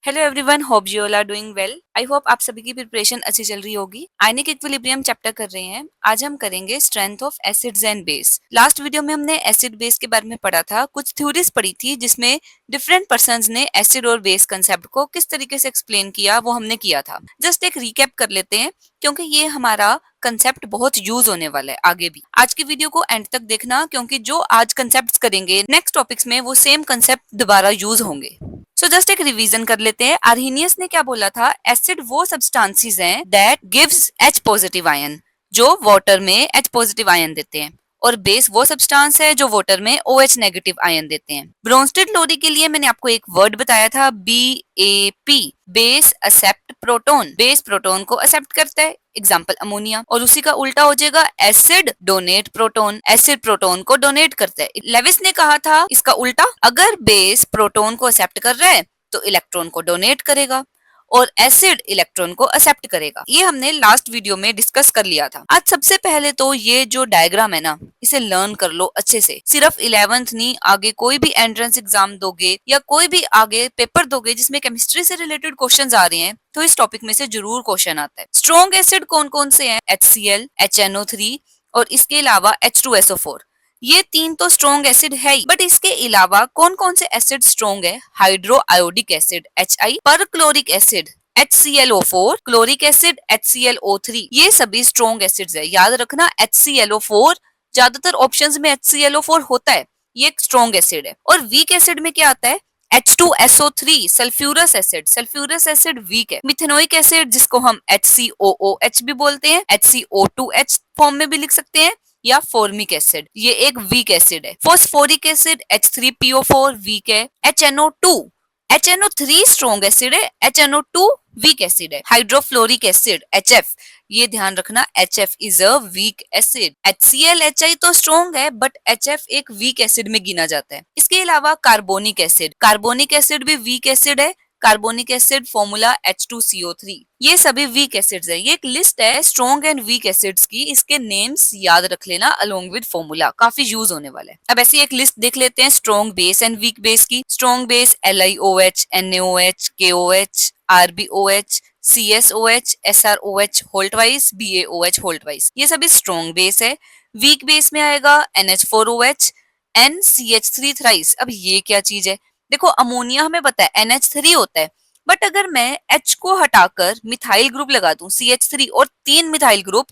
Hello everyone, hope you all are doing well. I hope आप सभी की preparation अच्छी चल रही होगी। आयनिक इक्विलिब्रियम चैप्टर कर रहे हैं। आज हम करेंगे strength of acids and base. Last video में हमने एसिड बेस के बारे में पढ़ा था, कुछ थ्योरीज पढ़ी थी जिसमें डिफरेंट पर्संस ने एसिड और बेस कंसेप्ट को किस तरीके से एक्सप्लेन किया वो हमने किया था। जस्ट एक रिकैप कर लेते हैं क्योंकि ये हमारा कंसेप्ट बहुत यूज होने वाला है आगे भी। आज की वीडियो को एंड तक देखना क्योंकि जो आज कंसेप्ट करेंगे नेक्स्ट टॉपिक्स में वो सेम कंसेप्ट दोबारा यूज होंगे। सो जस्ट एक रिवीजन कर लेते हैं। आर्हीनियस ने क्या बोला था, एसिड वो सब्सटेंसेस हैं that gives H positive ion, जो वाटर में H पॉजिटिव आयन देते हैं, और बेस वो सब्सटेंस है जो वाटर में OH नेगेटिव आयन देते हैं। ब्रोंस्टेड लोरी के लिए मैंने आपको एक वर्ड बताया था, BAP, base accept proton. Base proton को एक्सेप्ट करता है, एग्जाम्पल अमोनिया, और उसी का उल्टा हो जाएगा acid donate proton. Acid proton को डोनेट करता है। लेविस ने कहा था इसका उल्टा, अगर बेस प्रोटोन को एक्सेप्ट कर रहा है तो इलेक्ट्रॉन को डोनेट करेगा और एसिड इलेक्ट्रॉन को एक्सेप्ट करेगा। ये हमने लास्ट वीडियो में डिस्कस कर लिया था। आज सबसे पहले तो ये जो डायग्राम है ना, इसे लर्न कर लो अच्छे से। सिर्फ 11th नहीं, आगे कोई भी एंट्रेंस एग्जाम दोगे या कोई भी आगे पेपर दोगे जिसमें केमिस्ट्री से रिलेटेड क्वेश्चंस आ रहे हैं तो इस टॉपिक में से जरूर क्वेश्चन आता है। स्ट्रॉन्ग एसिड कौन कौन से हैं? HCl, HNO3 और इसके अलावा H2SO4। ये तीन तो स्ट्रॉन्ग एसिड है ही, बट इसके अलावा कौन कौन से एसिड स्ट्रॉन्ग है? Hydroiodic acid HI, perchloric acid HClO4, chloric acid HClO3, ये सभी स्ट्रॉन्ग एसिड्स है। याद रखना HClO4 ज्यादातर ऑप्शंस में HClO4 होता है, ये एक स्ट्रॉन्ग एसिड है। और वीक एसिड में क्या आता है? H2SO3, sulphurous acid. Sulphurous acid weak है। मिथेनोइक एसिड जिसको हम HCOOH भी बोलते हैं, HCO2H फॉर्म में भी लिख सकते हैं, या फॉर्मिक एसिड, ये एक वीक एसिड है। फॉस्फोरिक एसिड H3PO4 वीक है। HNO3 स्ट्रॉन्ग एसिड है, HNO2 वीक एसिड है। हाइड्रोफ्लोरिक एसिड HF, ये ध्यान रखना HF is a weak acid. HCl HI तो स्ट्रॉन्ग है बट HF एक वीक एसिड में गिना जाता है। इसके अलावा कार्बोनिक एसिड, कार्बोनिक एसिड भी वीक एसिड है। कार्बोनिक एसिड फॉर्मूला H2CO3, ये सभी वीक एसिड्स है। ये एक लिस्ट है स्ट्रॉन्ग एंड वीक एसिड्स की, इसके नेम्स याद रख लेना अलोंग विद फॉर्मूला, काफी यूज होने वाला है। अब ऐसी एक लिस्ट देख लेते हैं strong base and weak base की। Strong base LiOH, NaOH, KOH, RbOH, CSOH, SrOH होल्ट वाइज, BaOH होल्ट वाइज, ये सभी स्ट्रॉन्ग बेस है। वीक बेस में आएगा NH4OH, NCH3 थ्राइस। अब ये क्या चीज है? देखो अमोनिया हमें पता है NH3 होता है, बट अगर मैं H को हटाकर मिथाइल ग्रुप लगा दूं CH3 और 3 मिथाइल ग्रुप,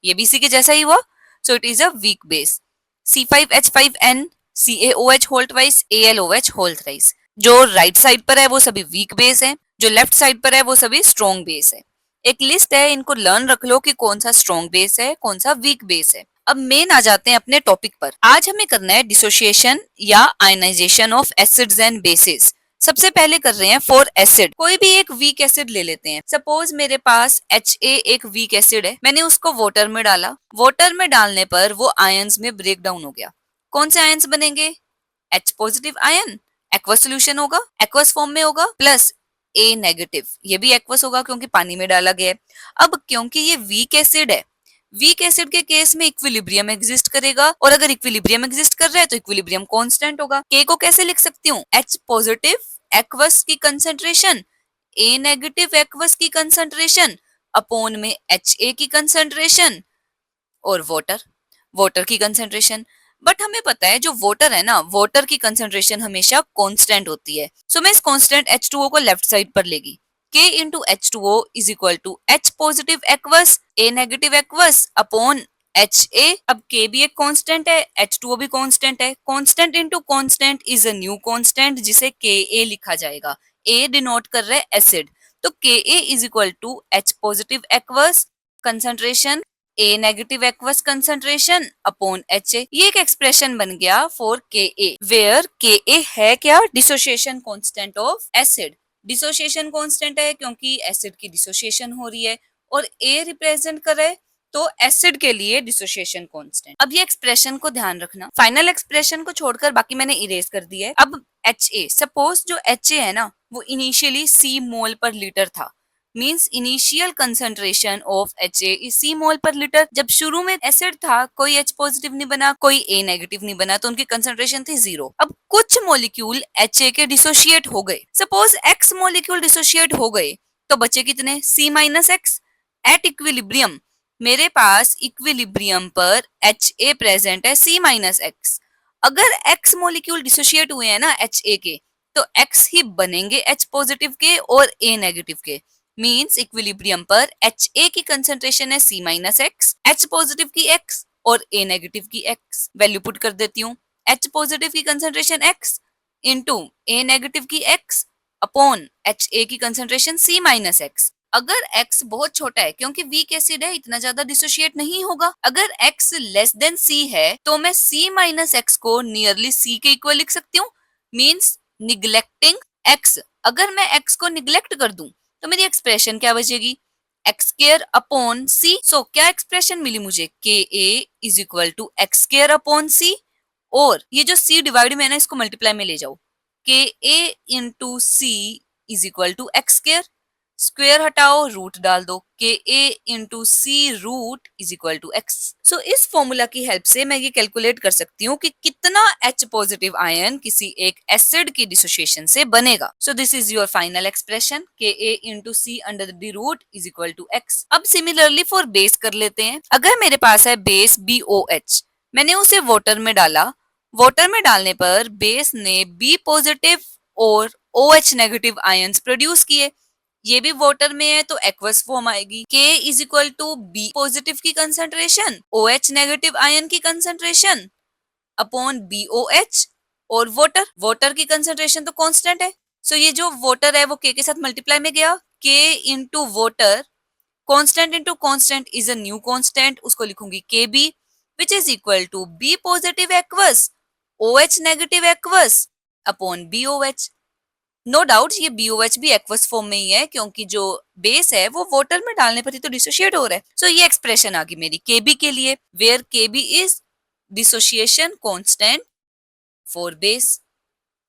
ये भी इसी के जैसा ही हुआ, सो it is a weak base. C5H5N, CaOH Holt wise, AlOH Holt wise. जो राइट साइड पर है वो सभी वीक बेस है, जो लेफ्ट साइड पर है वो सभी स्ट्रॉन्ग बेस है। एक लिस्ट है, इनको लर्न रख लो कि कौन सा स्ट्रॉन्ग बेस है, कौन सा वीक बेस है। अब मेन आ जाते हैं अपने टॉपिक पर। आज हमें करना है डिसोसिएशन या ionisation of acids and bases. सबसे पहले कर रहे हैं फॉर एसिड। कोई भी एक वीक एसिड ले लेते हैं। सपोज मेरे पास HA एक वीक एसिड है, मैंने उसको वाटर में डाला। वाटर में डालने पर वो आयंस में ब्रेक डाउन हो गया। कौन से आयंस बनेंगे? H positive ion, aqueous solution होगा, एक्वस फॉर्म में होगा, प्लस A नेगेटिव, ये भी एक्वस होगा क्योंकि पानी में डाला गया है। अब क्योंकि ये वीक एसिड है, वीक एसिड के केस में इक्विलिब्रियम एग्जिस्ट करेगा, और अगर इक्विलिब्रियम एग्जिस्ट कर रहा है तो इक्विलिब्रियम कांस्टेंट होगा। K को कैसे लिख सकती हूँ? H पॉजिटिव एक्वस की कंसेंट्रेशन, A नेगेटिव एक्वस की कंसेंट्रेशन अपॉन में HA की कंसेंट्रेशन और वाटर, वाटर की कंसेंट्रेशन। बट हमें पता है जो वाटर है ना, वाटर की कंसेंट्रेशन हमेशा कांस्टेंट होती है। सो मैं इस कांस्टेंट H2O को लेफ्ट साइड पर लेगी। K into H2O is equal to H positive aqueous, A negative aqueous upon HA। अब K भी एक कांस्टेंट है, H2O भी कांस्टेंट है। Constant into constant is a new constant जिसे Ka लिखा जाएगा। A डिनोट कर रहा है एसिड, तो Ka is equal to H positive aqueous concentration, A negative aqueous concentration upon HA। ये एक एक्सप्रेशन बन गया फॉर Ka, वेयर Ka है क्या? Dissociation constant of acid. Dissociation constant है क्योंकि एसिड की डिसोसिएशन हो रही है, और A रिप्रेजेंट करे तो एसिड के लिए डिसोसिएशन कांस्टेंट। अब ये एक्सप्रेशन को ध्यान रखना, फाइनल एक्सप्रेशन को छोड़कर बाकी मैंने इरेज कर दिया है। अब HA, सपोज जो HA है ना वो इनिशियली C मोल पर लीटर था, means initial concentration of HA is C मोल पर लीटर। जब शुरू में एसिड था, कोई H पॉजिटिव नहीं बना, कोई A नेगेटिव नहीं बना, तो उनकी कंसंट्रेशन थी 0। अब कुछ मॉलिक्यूल HA के डिसोशिएट हो गए। सपोज X मॉलिक्यूल डिसोशिएट हो गए, तो बचे कितने? C minus x. At equilibrium मेरे पास इक्विलिब्रियम पर HA प्रेजेंट है C माइनस एक्स। अगर X मॉलिक्यूल डिसोशिएट हुए हैं ना HA के, तो X ही बनेंगे H पॉजिटिव के और A नेगेटिव के। मीन्स इक्विलिब्रियम पर HA की कंसंट्रेशन है C minus x, H positive की X और A नेगेटिव की X। वैल्यू पुट कर देती हूँ। H पॉजिटिव की concentration X into A negative की X अपॉन HA की कंसंट्रेशन C माइनस एक्स। अगर X बहुत छोटा है, क्योंकि वीक एसिड है, इतना ज्यादा डिसोशिएट नहीं होगा। अगर X लेस देन C है, तो मैं C माइनस एक्स को नियरली C के इक्वल लिख सकती हूँ। Means neglecting X। अगर मैं X को निग्लेक्ट कर दूं, तो मेरी एक्सप्रेशन क्या बचेगी? X square upon c. So क्या एक्सप्रेशन मिली मुझे? K a is equal to x square upon c. और ये जो सी डिवाइड में है ना, इसको मल्टीप्लाई में ले जाओ। K a into c is equal to x square. Square हटाओ, रूट डाल दो। K a into c root is equal to x. So इस फॉर्मूला की हेल्प से मैं ये कैलकुलेट कर सकती हूँ कि कितना H पॉजिटिव आयन किसी एक एसिड की डिसोसिएशन से बनेगा। So this is your final expression, K a into c under the root is equal to x. अब सिमिलरली फॉर बेस कर लेते हैं। अगर मेरे पास है बेस BOH, मैंने उसे वाटर में डाला। वाटर में डालने पर बेस ने B पॉजिटिव और OH नेगेटिव आयंस प्रोड्यूस किए। ये भी वाटर में है तो एक्वस फॉर्म आएगी। K is equal to B positive की कंसंट्रेशन, OH नेगेटिव आयन की कंसंट्रेशन अपॉन BOH और वाटर। वाटर की कंसंट्रेशन तो कांस्टेंट है, सो ये जो वाटर है वो K के साथ मल्टीप्लाई में गया। K into water, constant into constant is a new constant, उसको लिखूंगी KB, which is equal to B positive aqueous OH negative aqueous upon BOH। No doubt ये BOH भी एक्वस फॉर्म में ही है, क्योंकि जो बेस है वो वाटर में डालने पर ही तो डिसोशिएट हो रहा है। सो ये एक्सप्रेशन आ गई मेरी KB के लिए, where KB is dissociation constant for base.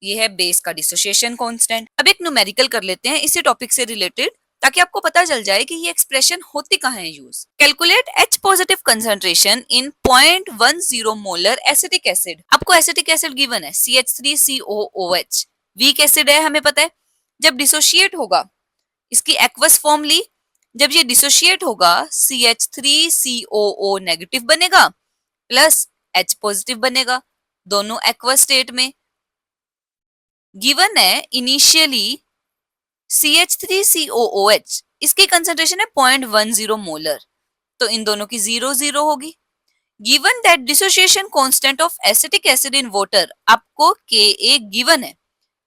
ये है बेस का डिसोसिएशन कांस्टेंट। अब एक न्यूमेरिकल कर लेते हैं इसी टॉपिक से रिलेटेड, ताकि आपको पता चल जाए कि ये एक्सप्रेशन होती कहाँ है use. Calculate H positive concentration in 0.10 molar acetic acid. आपको एसिटिक एसिड गिवन है CH3COOH, वीक एसिड है हमें पता है। जब डिसोशिएट होगा, इसकी एक्वस फॉर्म ली, जब ये डिसोशिएट होगा CH3COO नेगेटिव बनेगा प्लस H पॉजिटिव बनेगा, दोनों एक्वस स्टेट में। गिवन है इनिशियली CH3COOH, इसकी कंसंट्रेशन है 0.10 मोलर, तो इन दोनों की 0 होगी। Given that dissociation constant of acetic acid in water, आपको Ka गिवन है,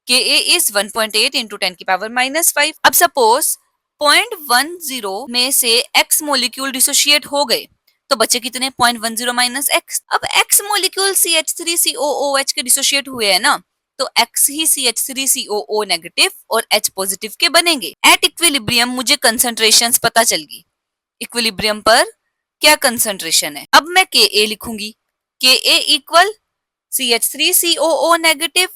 Ka इज 1.8 इंटू 10 की पावर -5। अब सपोज 0.10 में से X मोलिक्यूल डिसोशिएट हो गए, तो बचे कितने? 0.10 माइनस X। अब X मोलिक्यूल CH3COOH के डिसोशिएट हुए हैं ना, तो X ही CH3COO नेगेटिव और H पॉजिटिव के बनेंगे। एट इक्विलिब्रियम मुझे कंसंट्रेशंस पता चल गई, इक्विलिब्रियम पर क्या कंसंट्रेशन है। अब मैं Ka लिखूंगी, Ka equal CH3COO negative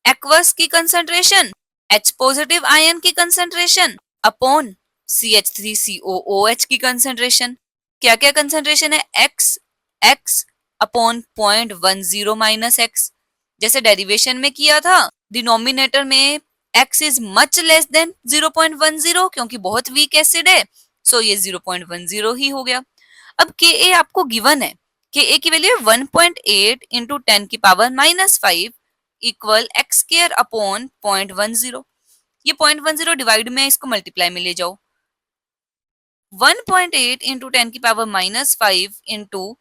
aqueous की कंसंट्रेशन, H पॉजिटिव आयन की कंसंट्रेशन अपॉन CH3COOH की कंसंट्रेशन। क्या क्या कंसंट्रेशन है? X upon 0.10 minus x. जैसे डेरिवेशन में किया था, डिनोमिनेटर में X is much less than 0.10, क्योंकि बहुत वीक एसिड है, सो ये 0.10 ही हो गया। अब Ka आपको गिवन है, Ka की वैल्यू है 1.8 इंटू 10 की power -5 equal x square upon 0.10। ये 0.10 डिवाइड में इसको मल्टीप्लाई में ले जाओ। 1.8 इंटू 10 की power -5 into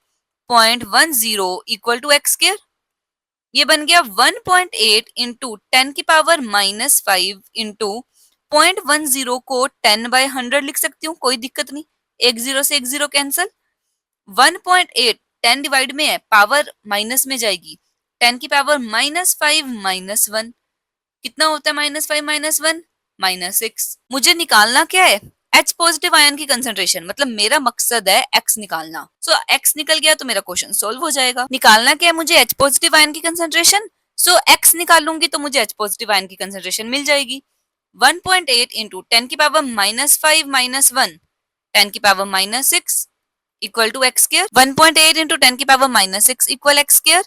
0.10 equal to X square. ये बन गया 1.8 इंटू 10 की पावर -5 इंटू 0.10 को 10/100 लिख सकती हूँ, कोई दिक्कत नहीं। एक जीरो से एक जीरो कैंसल। 1.8 10 डिवाइड में है, पावर माइनस में जाएगी, 10 की पावर -5 -1 कितना होता है? -5 -1 -6। मुझे निकालना क्या है? H पॉजिटिव आयन की कंसंट्रेशन, मतलब मेरा मकसद है X निकालना। सो X निकल गया तो मेरा क्वेश्चन सोल्व हो जाएगा। निकालना क्या है मुझे? H पॉजिटिव आयन की कंसंट्रेशन। सो X निकालूंगी तो मुझे H पॉजिटिव आयन की कंसंट्रेशन मिल जाएगी। 1.8 इंटू 10 की पावर -5 -1 10 की power -6 equal to x square 1.8 into 10 की power -6 equal X square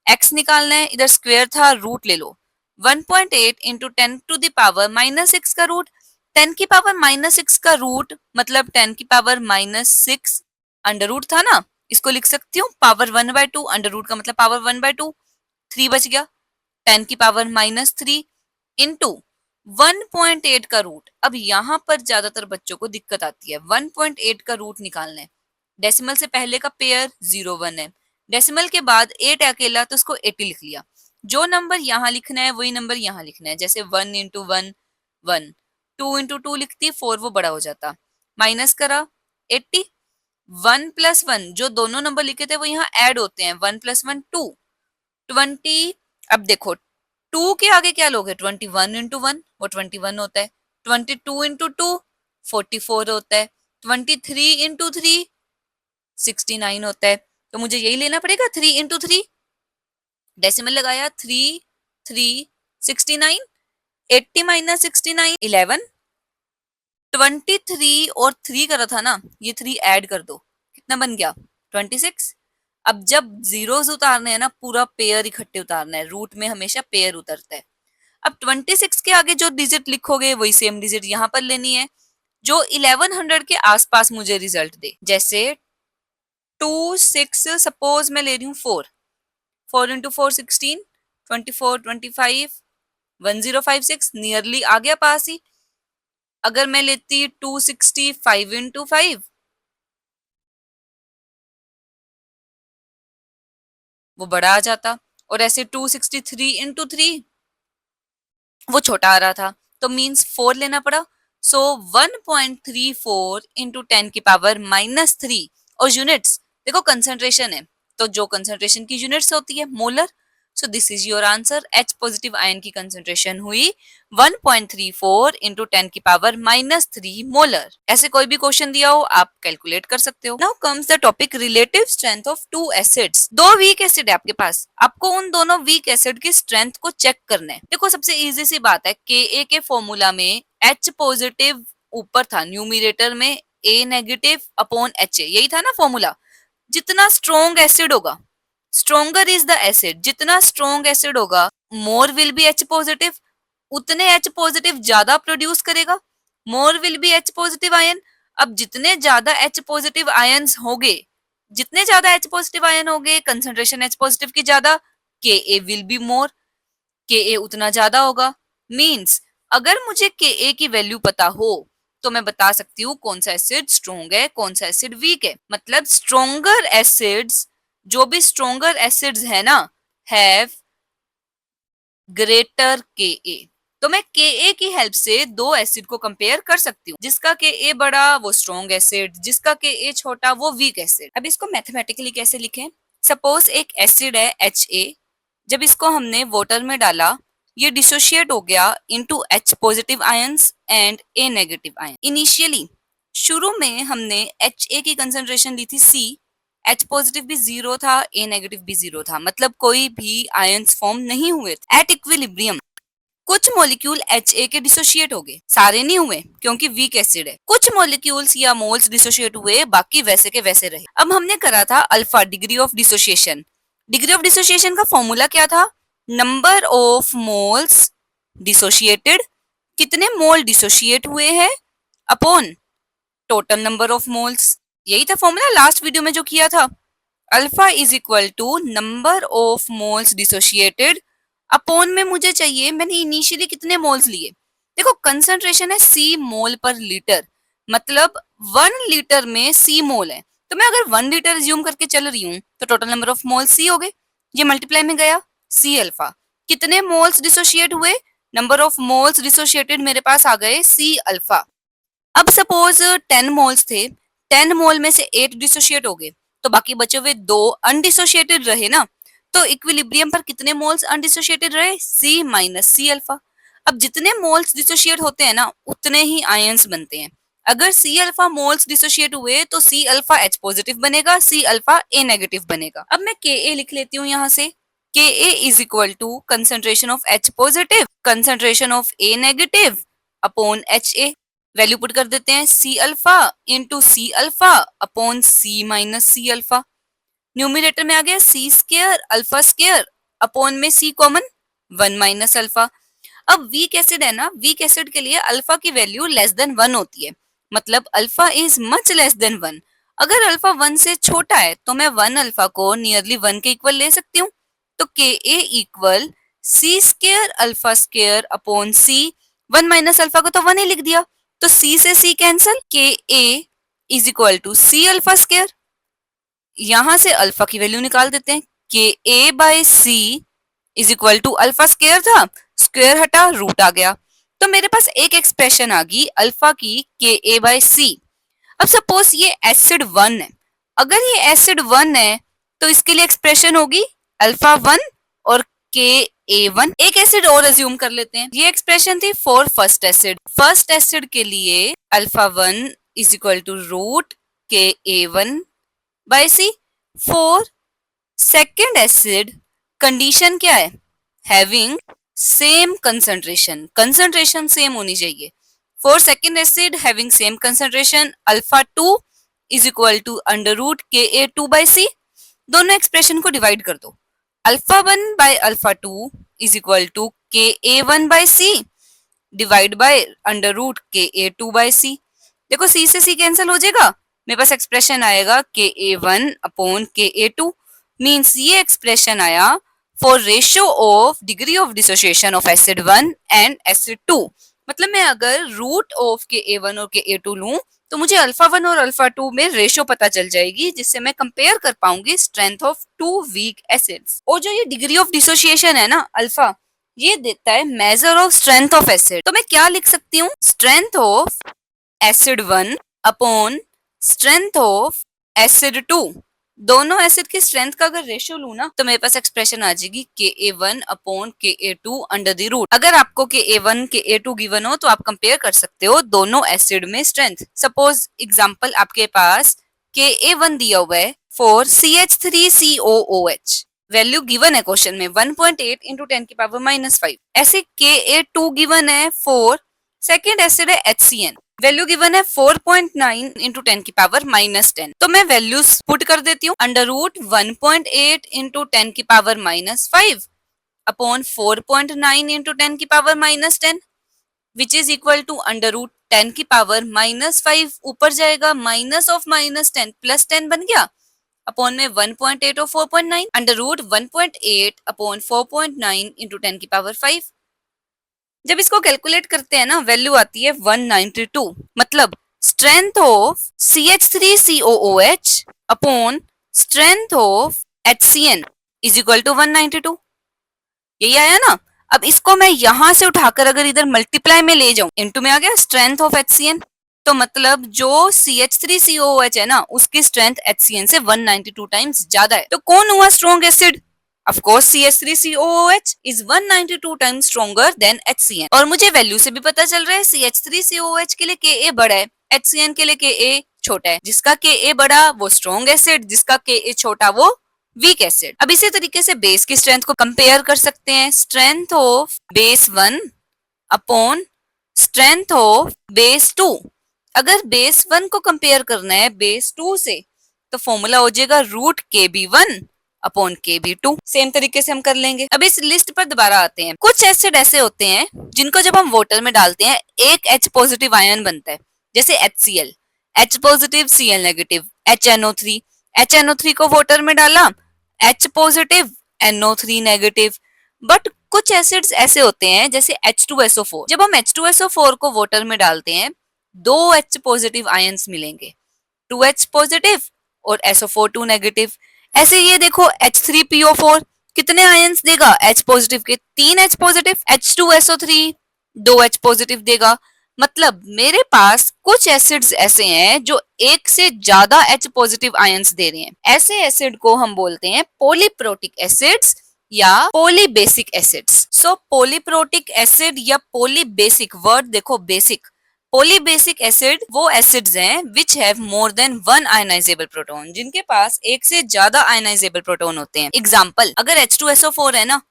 X निकालना है, इधर स्क्वेयर था, रूट ले लो। 1.8 इंटू 10 टू द पावर -6 का रूट, 10 की पावर -6 का रूट मतलब 10 की पावर -6 अंडर रूट था ना, इसको लिख सकती हूँ पावर 1/2, अंडर रूट का मतलब पावर 1/2, 3 बच गया। 10 की पावर -3 इंटू 1.8 का रूट। अब यहाँ पर ज्यादातर बच्चों को दिक्कत आती है, 1.8 का रूट निकालना है। डेसिमल से पहले का पेयर 0 1 है, डेसिमल के बाद 8 है अकेला तो उसको 80 लिख लिया। जो नंबर यहाँ लिखना है वही नंबर यहाँ लिखना है, जैसे 1 इंटू 1 1, 2 इंटू 2 लिखती 4 वो बड़ा हो जाता, माइनस करा 80, 1 प्लस 1 जो दोनों नंबर लिखे थे वो यहाँ ऐड होते हैं, 1 प्लस 1 2, 20। अब देखो 2 के आगे क्या लोगे, 21 इंटू 1 वो 21 होता है, 22 इंटू 2 44 होता है, 23 इंटू 3 69 होता है। तो मुझे यही लेना पड़ेगा, 3 इंटू 3, डेसिमल लगाया 3 3 69, 80 माइनस 69 11, 23 और 3 करा था ना, ये 3 ऐड कर दो, कितना बन गया 26। अब जब जीरोस उतारने हैं ना, पूरा पेयर इकट्ठे उतारना है, रूट में हमेशा पेयर उतरता है। अब 26 के आगे जो डिजिट लिखोगे वही सेम डिजिट यहाँ पर लेनी है, जो 1100 के आसपास मुझे रिजल्ट दे। जैसे 2 6 सपोज मैं ले रही हूँ 4, 4 इंटू 4 16, 24 25 1056 नियरली आ गया पास ही। अगर मैं लेती 265 इंटू 5, वो बड़ा आ जाता, और ऐसे 263 इंटू 3 वो छोटा आ रहा था, तो मीन्स 4 लेना पड़ा। सो 1.34 इंटू 10 की पावर -3, और यूनिट्स देखो कंसंट्रेशन है, तो जो कंसंट्रेशन की यूनिट्स होती है molar, so this is your answer. H positive ion की कंसंट्रेशन हुई 1.34 इंटू 10 की पावर -3 मोलर। ऐसे कोई भी क्वेश्चन दिया हो आप कैलकुलेट कर सकते हो। Now comes the topic relative strength of two acids. दो वीक एसिड है आपके पास, आपको उन दोनों वीक एसिड की स्ट्रेंथ को चेक करना है। देखो सबसे इजी सी बात है, Ka के फॉर्मूला में H पॉजिटिव ऊपर था, न्यूमिरेटर में A नेगेटिव अपॉन HA, यही था ना फॉर्मूला। जितना स्ट्रॉन्ग एसिड होगा, स्ट्रोंगर इज द एसिड, जितना स्ट्रॉन्ग एसिड होगा more will be H positive, उतने H पॉजिटिव ज्यादा प्रोड्यूस करेगा, more will be H positive ion. अब जितने ज्यादा H पॉजिटिव आयंस होंगे, जितने ज्यादा H पॉजिटिव आयन होंगे, कंसंट्रेशन H पॉजिटिव की ज्यादा, Ka will be more, Ka उतना ज्यादा होगा। मींस अगर मुझे Ka की वैल्यू पता हो तो मैं बता सकती हूँ कौन सा एसिड स्ट्रॉन्ग है, कौन सा एसिड वीक है। मतलब स्ट्रोंगर एसिड्स, जो भी स्ट्रोंगर एसिड्स है ना, हैव ग्रेटर के। तो मैं के की हेल्प से दो एसिड को कंपेयर कर सकती हूँ, जिसका के बड़ा वो स्ट्रॉन्ग एसिड, जिसका के छोटा वो वीक एसिड। अब इसको मैथमेटिकली कैसे लिखें, सपोज एक एसिड है Ha, जब इसको हमने वाटर में डाला, ये डिसोशिएट हो गया into H positive ions and A negative ion. Initially शुरू में हमने Ha की कंसेंट्रेशन ली थी C, H पॉजिटिव भी 0 था, A नेगेटिव भी 0 था, मतलब कोई भी आयंस फॉर्म नहीं हुए। एट इक्विलिब्रियम कुछ मॉलिक्यूल Ha के डिसोशिएट हो गए, सारे नहीं हुए क्योंकि वीक एसिड है। कुछ मॉलिक्यूल्स या मोल्स डिसोशिएट हुए, बाकी वैसे के वैसे रहे। अब हमने करा था alpha, degree of dissociation. Degree of dissociation का फॉर्मूला क्या था, नंबर ऑफ मोल्स डिसोशिएटेड, कितने मोल डिसोशिएट हुए हैं, upon total number of moles. यही था फॉर्मूला लास्ट वीडियो में जो किया था। Alpha is equal to number of moles dissociated, upon में मुझे चाहिए मैंने इनिशियली कितने मोल्स लिए। देखो कंसंट्रेशन है C मोल पर लीटर, मतलब 1 लीटर में C मोल है, तो मैं अगर 1 लीटर ज्यूम करके चल रही हूँ तो total number of mole C हो गए, ये मल्टीप्लाई में गया C अल्फा। कितने मोल्स डिसोशिएट हुए, नंबर ऑफ मोल्स डिसोशिएटेड मेरे पास आ गए C अल्फा। अब सपोज 10 मोल्स थे, 10 मोल में से 8 डिसोशिएट हो गए, तो बाकी बचे हुए 2 अनडिसोशिएटेड रहे ना, तो इक्विलिब्रियम पर कितने मोल्स अनडिसोशिएटेड रहे, C माइनस C अल्फा। अब जितने मोल्स डिसोशिएट होते हैं ना, उतने ही आयंस बनते हैं। अगर C अल्फा मोल्स डिसोशिएट हुए तो C अल्फा H पॉजिटिव बनेगा, C अल्फा A नेगेटिव बनेगा। अब मैं Ka लिख लेती हूँ यहाँ से, Ka is equal to concentration of H positive, concentration of A negative upon HA। Value put कर देते हैं, C alpha into C alpha upon C minus C alpha. Numerator में आ गया C square alpha square upon में C common 1 minus alpha. अब weak acid है ना, वीक एसिड के लिए अल्फा की वैल्यू लेस देन 1 होती है, मतलब alpha is much less than 1। अगर अल्फा 1 से छोटा है तो मैं 1 अल्फा को नियरली 1 के इक्वल ले सकती हूँ। तो K a equal c square alpha square upon c, 1 minus alpha को तो 1 ही लिख दिया, तो सी से c cancel, K a is equal to c alpha square. यहां से अल्फा की वैल्यू निकाल देते हैं, K a by c is equal to alpha square था, स्क्वायर हटा रूट आ गया, तो मेरे पास एक एक्सप्रेशन आ गई अल्फा की के ए बाय सी। अब सपोज ये एसिड 1 है, अगर ये एसिड 1 है तो इसके लिए एक्सप्रेशन होगी अल्फा 1 और के ए 1। एक एसिड और अज्यूम कर लेते हैं, ये एक्सप्रेशन थी for first acid. First acid के लिए alpha 1 is equal to root K a 1 by C. For second acid condition क्या है, having same concentration, concentration same होनी चाहिए। For second acid having same concentration alpha 2 is equal to under root K a 2 bye सी। दोनों expression को divide कर दो, alpha 1 by alpha 2 is equal to K a 1 by C divide by under root K a 2 bye सी। देखो सी से सी cancel हो जाएगा, मेरे पास expression आएगा के ए 1 अपॉन के ए 2। मीन्स ये एक्सप्रेशन आया for ratio of degree of dissociation of acid 1 and acid 2। मतलब मैं अगर रूट ऑफ के ए 1 और के ए 2 लूं तो मुझे अल्फा 1 और अल्फा 2 में रेशियो पता चल जाएगी, जिससे मैं कंपेयर कर पाऊंगी strength of two weak acids. और जो ये डिग्री ऑफ डिसोसिएशन है ना अल्फा, ये देता है measure of strength of acid. तो मैं क्या लिख सकती हूँ, strength of acid 1 upon strength of acid 2। दोनों एसिड की स्ट्रेंथ का अगर रेशियो लूं ना तो मेरे पास एक्सप्रेशन आ जाएगी के ए 1 अपॉन के ए 2 अंडर द रूट। अगर आपको के ए 1 के ए 2 गिवन हो तो आप कंपेयर कर सकते हो दोनों एसिड में स्ट्रेंथ। सपोज एग्जांपल आपके पास के ए 1 दिया हुआ है फॉर CH3COOH, वैल्यू गिवन है क्वेश्चन में 1.8 इंटू 10 की पावर -5। ऐसे के ए 2 गिवन है फॉर सेकेंड एसिड है HCN, वैल्यू गिवन है 4.9 इंटू 10 की पावर -10। तो मैं वैल्यूज पुट कर देती हूँ, अंडर रूट 1.8 इंटू 10 की पावर -5 अपॉन 4.9 इंटू 10 की power -10 which is equal to under root 10 की पावर -5 ऊपर जाएगा माइनस ऑफ -10 प्लस 10 बन गया अपॉन में 1.8 और 4.9 अंडर रूट 1.8 अपॉन 4.9 इंटू 10 की पावर 5। जब इसको कैलकुलेट करते हैं ना वैल्यू आती है 192। मतलब strength of CH3COOH upon strength of HCN is equal to 192। यही आया ना। अब इसको मैं यहां से उठाकर अगर इधर मल्टीप्लाई में ले जाऊं, इनटू में आ गया स्ट्रेंथ ऑफ HCN। तो मतलब जो CH3COOH है ना उसकी स्ट्रेंथ HCN से 192 टाइम्स ज्यादा है। तो कौन हुआ strong acid? Of course, CH3COOH is 192 times stronger than HCN। और मुझे वैल्यू से भी पता चल रहा है CH3COOH के लिए Ka बड़ा है, HCN के लिए Ka छोटा है। जिसका Ka बड़ा वो स्ट्रॉन्ग एसिड, जिसका Ka छोटा वो वीक एसिड। अब इसी तरीके से बेस की स्ट्रेंथ को कंपेयर कर सकते हैं, strength of base 1 upon strength of base 2। अगर बेस 1 को कंपेयर करना है बेस 2 से तो फॉर्मूला हो जाएगा root KB1 upon KB2। Same तरीके से हम कर लेंगे। अब इस लिस्ट पर दोबारा आते हैं। कुछ एसिड ऐसे होते हैं जिनको जब हम वाटर में डालते हैं एक H पॉजिटिव आयन बनता है, जैसे HCl, H positive Cl negative, HNO3। HNO3 को वाटर में डाला, H positive NO3 negative. But कुछ एसिड्स ऐसे होते हैं जैसे H2SO4, जब हम H2SO4 को वाटर में डालते हैं दो H पॉजिटिव आयंस मिलेंगे, 2H पॉजिटिव और SO4 नेगेटिव। ऐसे ये देखो H3PO4 कितने आयंस देगा H पॉजिटिव के, 3 H positive. H2SO3 2 H positive देगा। मतलब मेरे पास कुछ एसिड्स ऐसे हैं जो एक से ज्यादा H पॉजिटिव आयंस दे रहे हैं। ऐसे एसिड को हम बोलते हैं पॉलीप्रोटिक एसिड्स या polybasic acids. So polyprotic acid या पॉलीबेसिक, वर्ड देखो बेसिक, पॉलीबेसिक एसिड वो एसिड्स हैं which have more than one ionizable proton, जिनके पास एक से ज्यादा आयनाइजेबल प्रोटॉन होते हैं। एग्जांपल अगर H2SO4 है ना,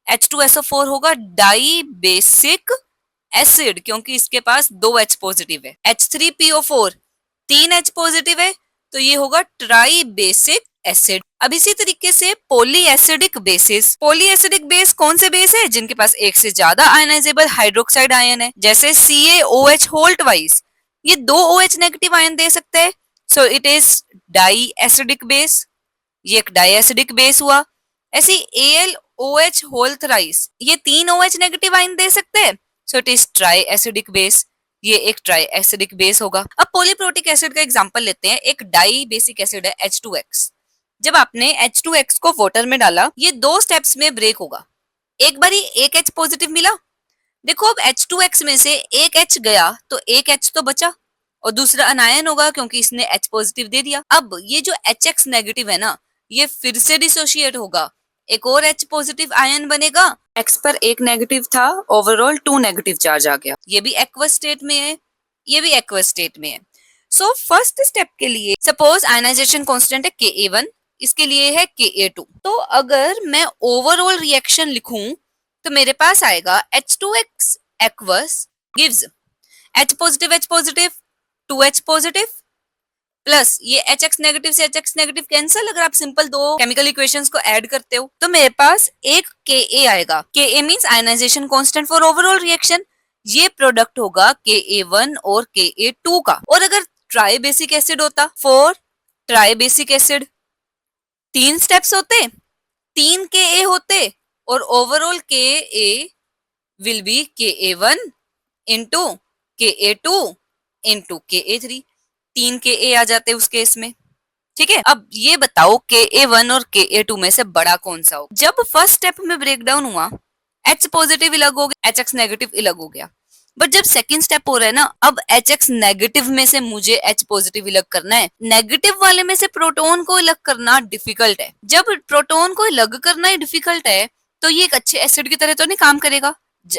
H2SO4 होगा डाई बेसिक एसिड क्योंकि इसके पास 2 H पॉजिटिव है। H3PO4 3 H पॉजिटिव है तो ये होगा ट्राई बेसिक एसिड। अब इसी तरीके से poly acidic basis, poly acidic base कौन से बेस है जिनके पास एक से ज्यादा आयनाइजेबल हाइड्रोक्साइड आयन है, जैसे CaOH होल ट्वाइस, ये 2 OH नेगेटिव आयन दे सकते हैं, so it is di acidic base, ये एक डाई एसिडिक बेस हुआ। ऐसी AlOH होल थ्राइस, ये 3 OH नेगेटिव आयन दे सकते हैं, so it is try acidic base, ये एक ट्राई एसिडिक बेस होगा। अब पॉलीप्रोटिक एसिड का एग्जांपल लेते हैं, एक डाई बेसिक एसिड है H2X। जब आपने H2X को वाटर में डाला, ये 2 स्टेप्स में ब्रेक होगा। एक बारी एक H पॉजिटिव मिला, देखो अब H2X में से एक H गया तो एक H तो बचा और दूसरा अनायन होगा क्योंकि इसने H पॉजिटिव दे दिया। अब ये जो HX नेगेटिव है ना, ये फिर से डिसोशिएट होगा, एक और H पॉजिटिव आयन बनेगा, X पर एक नेगेटिव था, ओवरऑल 2 नेगेटिव चार्ज आ गया। ये भी एक्वस स्टेट में है, ये भी एक्वस स्टेट में है। सो फर्स्ट स्टेप के लिए सपोज आयनाइजेशन कांस्टेंट है Ka1, इसके लिए है Ka2। तो अगर मैं ओवरऑल रिएक्शन लिखूं तो मेरे पास आएगा H2X aqueous gives H positive 2H positive plus ये HX नेगेटिव से HX नेगेटिव कैंसिल, अगर आप सिंपल 2 केमिकल इक्वेशंस को ऐड करते हो तो मेरे पास एक Ka आएगा। Ka means ionization constant for overall reaction, ये प्रोडक्ट होगा Ka1 और Ka2 का। और अगर ट्राई बेसिक एसिड होता, for tri basic acid 3 steps होते, 3 Ka होते और overall Ka will be Ka1 into Ka2 into Ka3, 3 Ka आ जाते उस केस में। ठीक है, अब ये बताओ Ka1 और Ka2 में से बड़ा कौन सा हो। जब फर्स्ट स्टेप में ब्रेकडाउन हुआ, H पॉजिटिव अलग हो गया, HX नेगेटिव अलग हो गया, बट जब सेकंड स्टेप हो रहा है ना, अब HX नेगेटिव में से मुझे H पॉजिटिव अलग करना है, नेगेटिव वाले में से प्रोटॉन को अलग करना डिफिकल्ट है। जब प्रोटॉन को अलग करना ही डिफिकल्ट है तो ये एक अच्छे एसिड की तरह तो नहीं काम करेगा,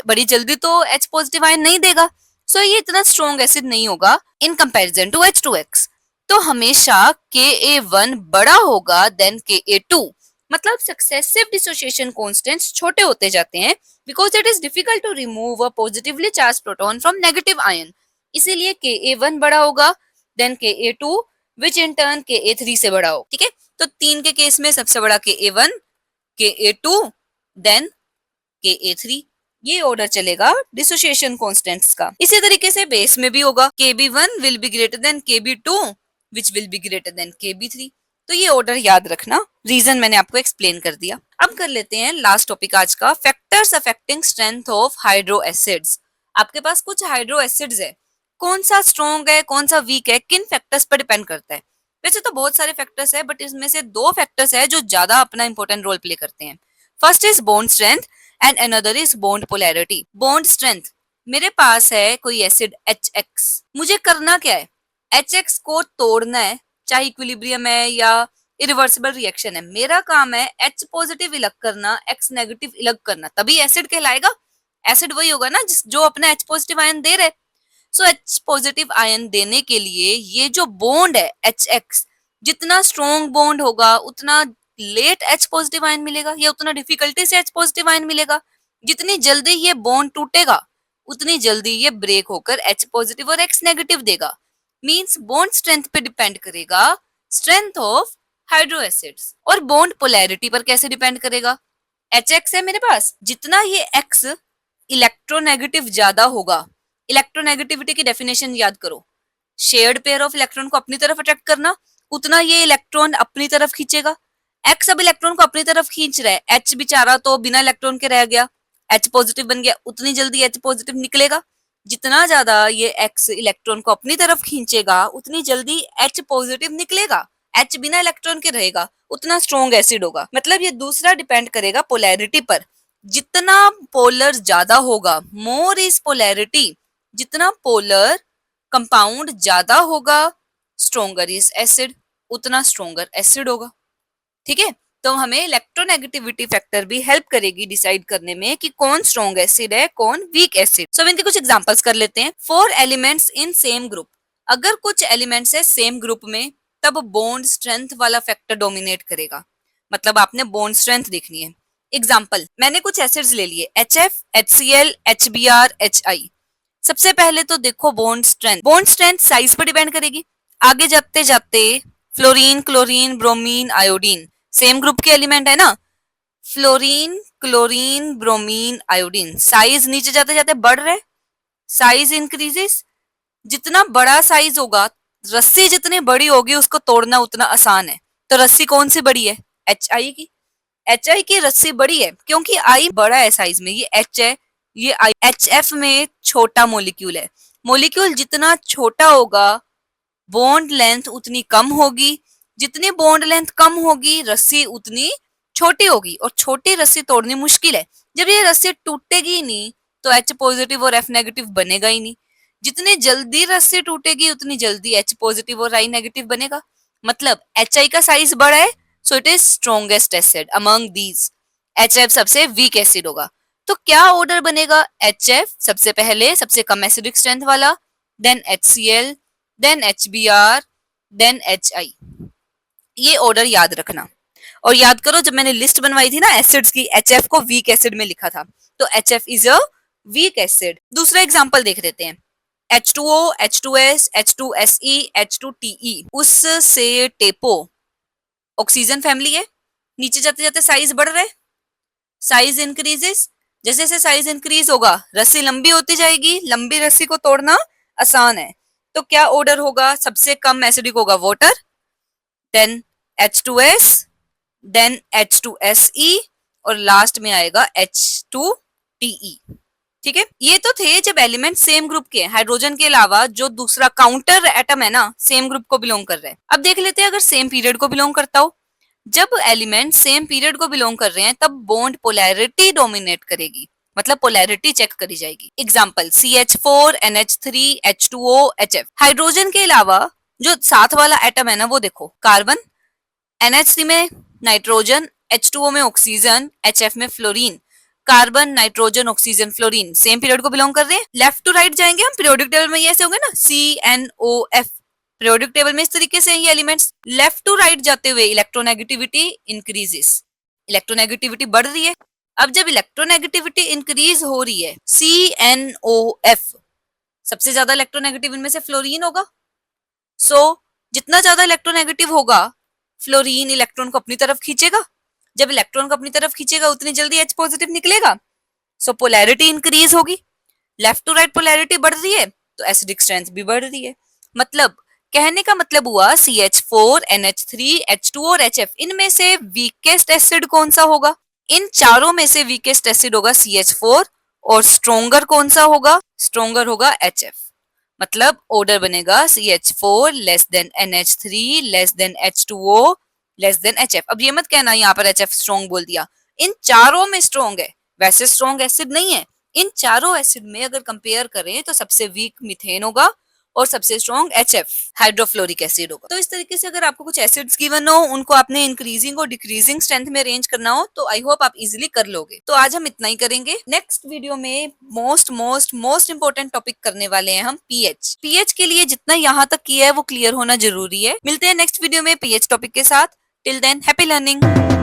बड़ी जल्दी तो H पॉजिटिव आयन नहीं देगा, सो ये इतना स्ट्रॉन्ग एसिड नहीं होगा इन कंपैरिजन टू H2X। तो हमेशा Ka1 बड़ा होगा देन Ka2, मतलब सक्सेसिव डिसोसिएशन कांस्टेंट्स छोटे होते जाते हैं because it is difficult to remove a positively charged proton from negative ion, इसीलिए Ka1 बड़ा होगा then Ka2 which in turn Ka3 से बड़ा हो। ठीक है, तो 3 के केस में सबसे बड़ा Ka1, Ka2 देन Ka3, ये ऑर्डर चलेगा डिसोसिएशन कांस्टेंट्स का। इसी तरीके से बेस में भी होगा, Kb1 will be greater than Kb2 which will be greater than Kb3। तो ये ऑर्डर याद रखना, रीजन मैंने आपको एक्सप्लेन कर दिया। अब कर लेते हैं लास्ट टॉपिक आज का, factors affecting strength of hydro acids. आपके पास कुछ हाइड्रो एसिड्स है, कौन सा स्ट्रॉन्ग है कौन सा वीक है, किन फैक्टर्स पर डिपेंड करता है। वैसे तो बहुत सारे फैक्टर्स है बट इसमें से 2 फैक्टर्स है जो ज्यादा अपना इंपॉर्टेंट रोल प्ले करते हैं। First is bond strength and another is bond polarity. Bond strength, मेरे पास है कोई एसिड HX, मुझे करना क्या है, HX को तोड़ना है, चाहे इक्विलिब्रियम है या इरिवर्सिबल रिएक्शन है, मेरा काम है H पॉजिटिव अलग करना, X नेगेटिव अलग करना, तभी एसिड कहलाएगा। एसिड वही होगा ना जो अपना H पॉजिटिव आयन दे रहे। सो H पॉजिटिव आयन देने के लिए ये जो बॉन्ड है HX, जितना स्ट्रॉन्ग बॉन्ड होगा उतना लेट H पॉजिटिव आयन मिलेगा या उतना डिफिकल्टी से H पॉजिटिव आयन मिलेगा। जितनी जल्दी ये बॉन्ड टूटेगा उतनी जल्दी ये ब्रेक होकर H पॉजिटिव और X नेगेटिव देगा। मींस बॉन्ड स्ट्रेंथ पे डिपेंड करेगा स्ट्रेंथ ऑफ हाइड्रो एसिड्स। और बॉन्ड पोलैरिटी पर कैसे डिपेंड करेगा, HX है मेरे पास, जितना ये X इलेक्ट्रोनेगेटिव ज्यादा होगा, इलेक्ट्रोनेगेटिविटी की डेफिनेशन याद करो, शेयर्ड पेयर ऑफ इलेक्ट्रॉन को अपनी तरफ अट्रैक्ट करना, उतना ये इलेक्ट्रॉन अपनी तरफ खींचेगा। X अब इलेक्ट्रॉन को अपनी तरफ खींच रहा है, H बेचारा तो बिना इलेक्ट्रॉन के रह गया, H पॉजिटिव बन गया, उतनी जल्दी H पॉजिटिव निकलेगा। जितना ज्यादा ये X इलेक्ट्रॉन को अपनी तरफ खींचेगा उतनी जल्दी H पॉजिटिव निकलेगा, H बिना इलेक्ट्रॉन के रहेगा, उतना स्ट्रॉन्ग एसिड होगा। मतलब ये दूसरा डिपेंड करेगा पोलैरिटी पर, जितना पोलर ज्यादा होगा, मोर इज पोलैरिटी, जितना पोलर कंपाउंड ज्यादा होगा स्ट्रोंगर इज एसिड, उतना स्ट्रोंगर एसिड होगा। ठीक है, तो हमें इलेक्ट्रोनेगेटिविटी फैक्टर भी हेल्प करेगी डिसाइड करने में कि कौन स्ट्रॉन्ग एसिड है कौन वीक एसिड। सो इनके कुछ एग्जांपल्स कर लेते हैं। 4 एलिमेंट्स इन सेम ग्रुप, अगर कुछ एलिमेंट्स है सेम ग्रुप में तब बॉन्ड स्ट्रेंथ वाला फैक्टर डोमिनेट करेगा, मतलब आपने बॉन्ड स्ट्रेंथ देखनी है। एग्जाम्पल, मैंने कुछ एसिड्स ले लिए HF, HCl, HBr, HI, सबसे पहले तो देखो बॉन्ड स्ट्रेंथ साइज पर डिपेंड करेगी। आगे जाते जाते fluorine, chlorine, bromine, iodine same group के एलिमेंट है ना। Fluorine, chlorine, bromine, iodine size नीचे जाते जाते बढ़ रहे, साइज इंक्रीजेस। जितना बड़ा साइज होगा, रस्सी जितनी बड़ी होगी उसको तोड़ना उतना आसान है। तो रस्सी कौन सी बड़ी है? एच आई की। एच आई की रस्सी बड़ी है क्योंकि आई बड़ा है साइज में, ये एच है, ये आई। एच एफ में छोटा मोलिक्यूल है। मोलिक्यूल जितना छोटा होगा बॉन्ड लेंथ उतनी कम होगी, जितनी बॉन्ड लेंथ कम होगी रस्सी उतनी छोटी होगी, और छोटी रस्सी तोड़नी मुश्किल है। जब ये रस्सी टूटेगी ही नहीं तो एच पॉजिटिव और एफ नेगेटिव बनेगा ही नहीं। जितनी जल्दी रस्सी टूटेगी उतनी जल्दी एच पॉजिटिव और आई नेगेटिव बनेगा। मतलब एच आई का साइज बड़ा है, सो it is strongest acid among these. H F सबसे वीक एसिड होगा। तो क्या ऑर्डर बनेगा? एच एफ सबसे पहले सबसे कम एसिडिक स्ट्रेंथ वाला, then HCl, then HBr, then HI। ये ऑर्डर याद रखना। और याद करो जब मैंने लिस्ट बनवाई थी ना एसिड्स की, HF को वीक एसिड में लिखा था, तो HF is a weak acid. दूसरा एग्जांपल देख लेते हैं। H2O, H2S, H2SE, H2TE उससे टेपो ऑक्सीजन फैमिली है। नीचे जाते जाते साइज बढ़ रहा है, साइज इंक्रीजेस। जैसे जैसे साइज इंक्रीज होगा रस्सी लंबी होती जाएगी, लंबी रस्सी को तोड़ना आसान है। तो क्या ऑर्डर होगा? सबसे कम एसिडिक होगा water, then H2S, then H2SE, और लास्ट में आएगा H2TE। ठीक है, ये तो थे जब एलिमेंट सेम ग्रुप के हैं, हाइड्रोजन के अलावा जो दूसरा काउंटर एटम है ना सेम ग्रुप को बिलोंग कर रहा है। अब देख लेते हैं अगर सेम पीरियड को बिलोंग करता हो। जब एलिमेंट सेम पीरियड को बिलोंग कर रहे हैं तब बॉन्ड पोलैरिटी डोमिनेट करेगी, मतलब पोलैरिटी चेक करी जाएगी। Example CH4, NH3, H2O, HF। Hydrogen के अलावा जो साथ वाला एटम है ना वो देखो, कार्बन, NH3 में नाइट्रोजन, H2O में ऑक्सीजन, HF में fluorine. Carbon, nitrogen, oxygen, fluorine same period को बिलोंग कर रहे हैं। लेफ्ट टू राइट जाएंगे हम, पीरियोडिक टेबल में ये ऐसे होंगे ना CNOF। पीरियोडिक टेबल में इस तरीके से ये एलिमेंट्स। लेफ्ट टू राइट जाते हुए इलेक्ट्रोनेगेटिविटी इंक्रीजेस, इलेक्ट्रोनेगेटिविटी बढ़ रही है। अब जब इलेक्ट्रोनेगेटिविटी इंक्रीज हो रही है, CNOF सबसे ज्यादा इलेक्ट्रोनेगेटिव इनमें से फ्लोरीन होगा। सो जितना ज्यादा इलेक्ट्रोनेगेटिव होगा फ्लोरीन इलेक्ट्रॉन को अपनी तरफ खींचेगा। जब इलेक्ट्रॉन को अपनी तरफ खींचेगा उतनी जल्दी H पॉजिटिव निकलेगा, सो पोलैरिटी इंक्रीज होगी। लेफ्ट टू राइट पोलैरिटी बढ़ रही है तो एसिडिक स्ट्रेंथ भी बढ़ रही है। मतलब कहने का मतलब हुआ CH4, NH3, H2 और HF इनमें से वीकेस्ट एसिड कौन सा होगा? इन चारों में से वीकेस्ट एसिड होगा CH4, और स्ट्रोंगर कौन सा होगा? स्ट्रोंगर होगा HF। मतलब ऑर्डर बनेगा CH4 less than NH3 less than H2O less than HF। अब ये मत कहना यहाँ पर HF स्ट्रॉन्ग बोल दिया, इन चारों में स्ट्रॉन्ग है, वैसे स्ट्रॉन्ग एसिड नहीं है। इन चारों एसिड में अगर कंपेयर करें तो सबसे वीक मीथेन होगा और सबसे स्ट्रॉन्ग HF हाइड्रोफ्लोरिक एसिड होगा। तो इस तरीके से अगर आपको कुछ एसिड्स गिवन हो, उनको आपने इंक्रीजिंग और डिक्रीजिंग स्ट्रेंथ में अरेंज करना हो तो आई होप आप इजीली कर लोगे। तो आज हम इतना ही करेंगे। नेक्स्ट वीडियो में most most most important topic करने वाले हैं हम पीएच के लिए जितना यहाँ तक किया है वो क्लियर होना जरूरी है। मिलते हैं नेक्स्ट वीडियो में पीएच टॉपिक के साथ। Till than happy learning.